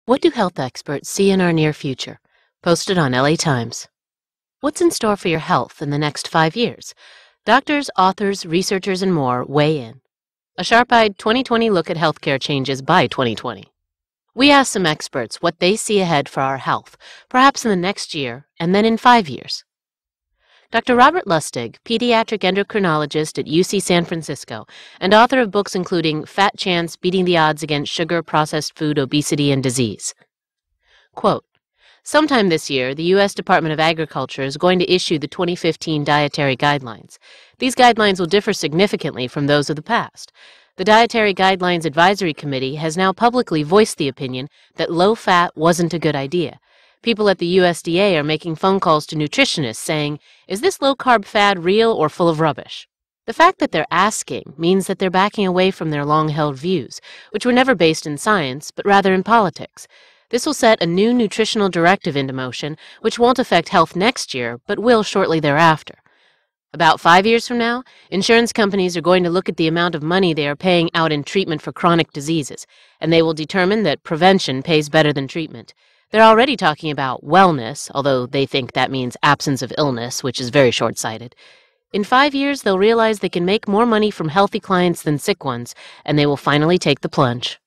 What do health experts see in our near future? Posted on LA Times. What's in store for your health in the next 5 years? Doctors, authors, researchers, and more weigh in. A sharp-eyed 2020 look at healthcare changes by 2020. We asked some experts what they see ahead for our health, perhaps in the next year, and then in 5 years. Dr. Robert Lustig, pediatric endocrinologist at UC San Francisco, and author of books including Fat Chance: Beating the Odds Against Sugar, Processed Food, Obesity and Disease. Quote, sometime this year, the U.S. Department of Agriculture is going to issue the 2015 Dietary Guidelines. These guidelines will differ significantly from those of the past. The Dietary Guidelines Advisory Committee has now publicly voiced the opinion that low-fat wasn't a good idea. People at the USDA are making phone calls to nutritionists saying, is this low-carb fad real or full of rubbish? The fact that they're asking means that they're backing away from their long-held views, which were never based in science, but rather in politics. This will set a new nutritional directive into motion, which won't affect health next year, but will shortly thereafter. About 5 years from now, insurance companies are going to look at the amount of money they are paying out in treatment for chronic diseases, and they will determine that prevention pays better than treatment. They're already talking about wellness, although they think that means absence of illness, which is very short-sighted. In 5 years, they'll realize they can make more money from healthy clients than sick ones, and they will finally take the plunge.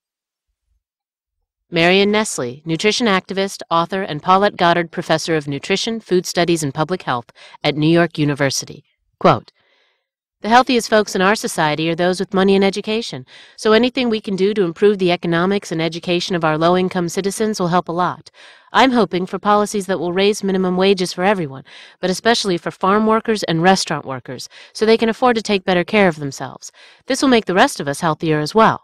Marion Nestle, nutrition activist, author, and Paulette Goddard Professor of Nutrition, Food Studies, and Public Health at New York University. Quote, the healthiest folks in our society are those with money and education, so anything we can do to improve the economics and education of our low-income citizens will help a lot. I'm hoping for policies that will raise minimum wages for everyone, but especially for farm workers and restaurant workers, so they can afford to take better care of themselves. This will make the rest of us healthier as well.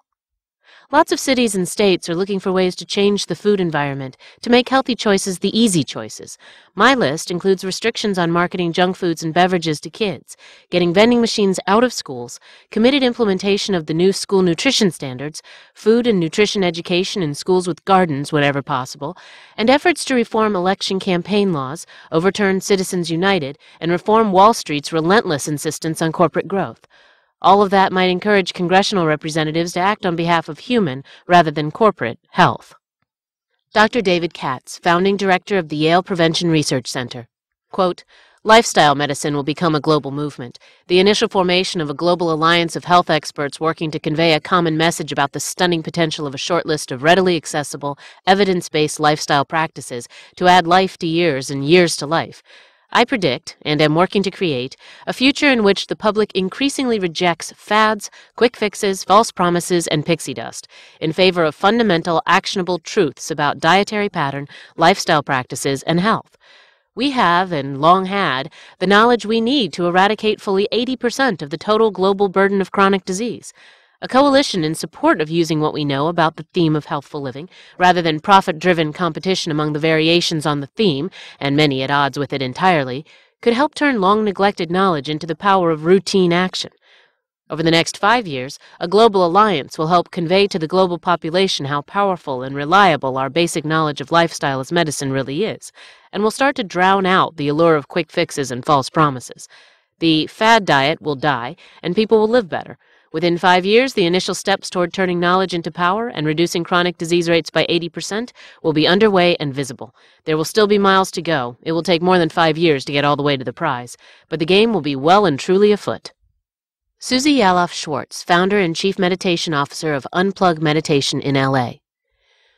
Lots of cities and states are looking for ways to change the food environment, to make healthy choices the easy choices. My list includes restrictions on marketing junk foods and beverages to kids, getting vending machines out of schools, committed implementation of the new school nutrition standards, food and nutrition education in schools with gardens whenever possible, and efforts to reform election campaign laws, overturn Citizens United, and reform Wall Street's relentless insistence on corporate growth. All of that might encourage congressional representatives to act on behalf of human, rather than corporate, health. Dr. David Katz, founding director of the Yale Prevention Research Center. Quote, lifestyle medicine will become a global movement. The initial formation of a global alliance of health experts working to convey a common message about the stunning potential of a short list of readily accessible, evidence-based lifestyle practices to add life to years and years to life. I predict, and am working to create, a future in which the public increasingly rejects fads, quick fixes, false promises, and pixie dust in favor of fundamental, actionable truths about dietary pattern, lifestyle practices, and health. We have, and long had, the knowledge we need to eradicate fully 80% of the total global burden of chronic disease. A coalition in support of using what we know about the theme of healthful living, rather than profit-driven competition among the variations on the theme, and many at odds with it entirely, could help turn long-neglected knowledge into the power of routine action. Over the next 5 years, a global alliance will help convey to the global population how powerful and reliable our basic knowledge of lifestyle as medicine really is, and will start to drown out the allure of quick fixes and false promises. The fad diet will die, and people will live better. Within 5 years, the initial steps toward turning knowledge into power and reducing chronic disease rates by 80% will be underway and visible. There will still be miles to go. It will take more than 5 years to get all the way to the prize, but the game will be well and truly afoot. Susie Yalof Schwartz, founder and chief meditation officer of Unplug Meditation in LA.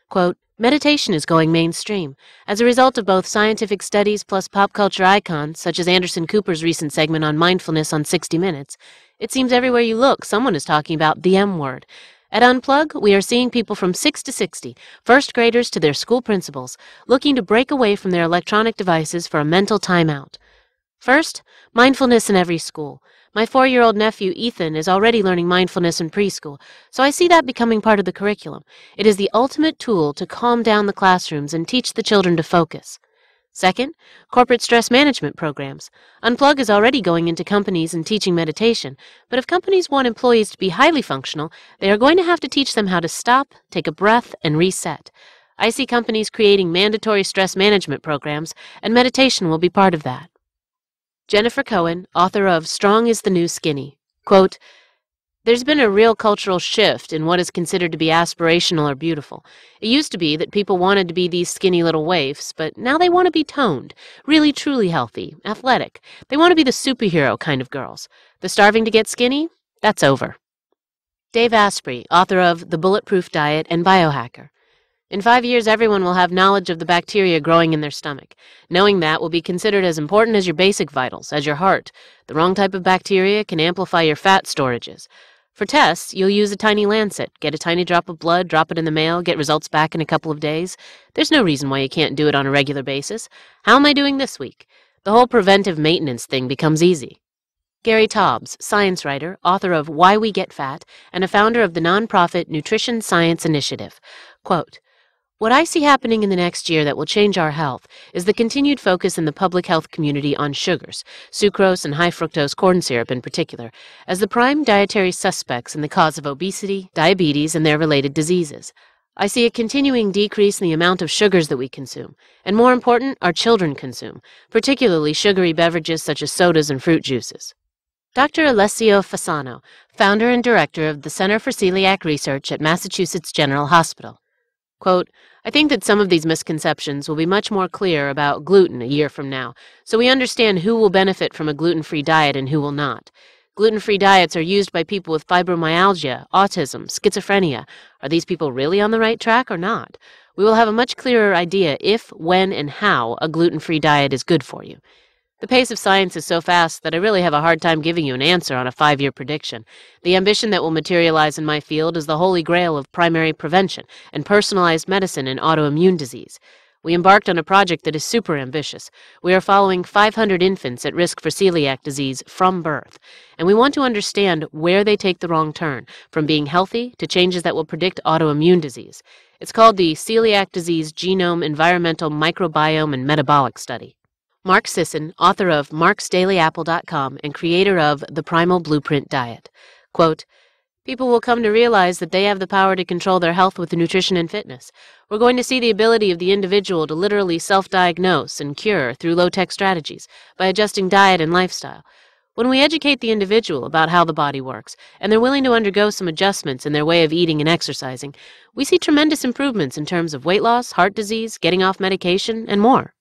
Quote, meditation is going mainstream. As a result of both scientific studies plus pop culture icons, such as Anderson Cooper's recent segment on mindfulness on 60 Minutes, it seems everywhere you look, someone is talking about the M word. At Unplug, we are seeing people from 6 to 60, first graders to their school principals, looking to break away from their electronic devices for a mental timeout. First, mindfulness in every school. My 4-year-old nephew, Ethan, is already learning mindfulness in preschool, so I see that becoming part of the curriculum. It is the ultimate tool to calm down the classrooms and teach the children to focus. Second, corporate stress management programs. Unplug is already going into companies and teaching meditation, but if companies want employees to be highly functional, they are going to have to teach them how to stop, take a breath, and reset. I see companies creating mandatory stress management programs, and meditation will be part of that. Jennifer Cohen, author of Strong is the New Skinny. Quote, There's been a real cultural shift in what is considered to be aspirational or beautiful. It used to be that people wanted to be these skinny little waifs, but now they want to be toned, really truly healthy, athletic. They want to be the superhero kind of girls. The starving to get skinny? That's over. Dave Asprey, author of The Bulletproof Diet and Biohacker. In 5 years, everyone will have knowledge of the bacteria growing in their stomach. Knowing that will be considered as important as your basic vitals, as your heart. The wrong type of bacteria can amplify your fat storages. For tests, you'll use a tiny lancet, get a tiny drop of blood, drop it in the mail, get results back in a couple of days. There's no reason why you can't do it on a regular basis. How am I doing this week? The whole preventive maintenance thing becomes easy. Gary Taubes, science writer, author of Why We Get Fat, and a founder of the nonprofit Nutrition Science Initiative. Quote, "What I see happening in the next year that will change our health is the continued focus in the public health community on sugars, sucrose and high fructose corn syrup in particular, as the prime dietary suspects in the cause of obesity, diabetes, and their related diseases. I see a continuing decrease in the amount of sugars that we consume, and more important, our children consume, particularly sugary beverages such as sodas and fruit juices." Dr. Alessio Fasano, founder and director of the Center for Celiac Research at Massachusetts General Hospital. Quote, "I think that some of these misconceptions will be much more clear about gluten a year from now, so we understand who will benefit from a gluten-free diet and who will not. Gluten-free diets are used by people with fibromyalgia, autism, schizophrenia. Are these people really on the right track or not? We will have a much clearer idea if, when, and how a gluten-free diet is good for you. The pace of science is so fast that I really have a hard time giving you an answer on a 5-year prediction. The ambition that will materialize in my field is the holy grail of primary prevention and personalized medicine in autoimmune disease. We embarked on a project that is super ambitious. We are following 500 infants at risk for celiac disease from birth, and we want to understand where they take the wrong turn, from being healthy to changes that will predict autoimmune disease. It's called the Celiac Disease Genome Environmental Microbiome and Metabolic Study. Mark Sisson, author of marksdailyapple.com and creator of The Primal Blueprint Diet. Quote, "People will come to realize that they have the power to control their health with nutrition and fitness. We're going to see the ability of the individual to literally self-diagnose and cure through low-tech strategies by adjusting diet and lifestyle. When we educate the individual about how the body works, and they're willing to undergo some adjustments in their way of eating and exercising, we see tremendous improvements in terms of weight loss, heart disease, getting off medication, and more."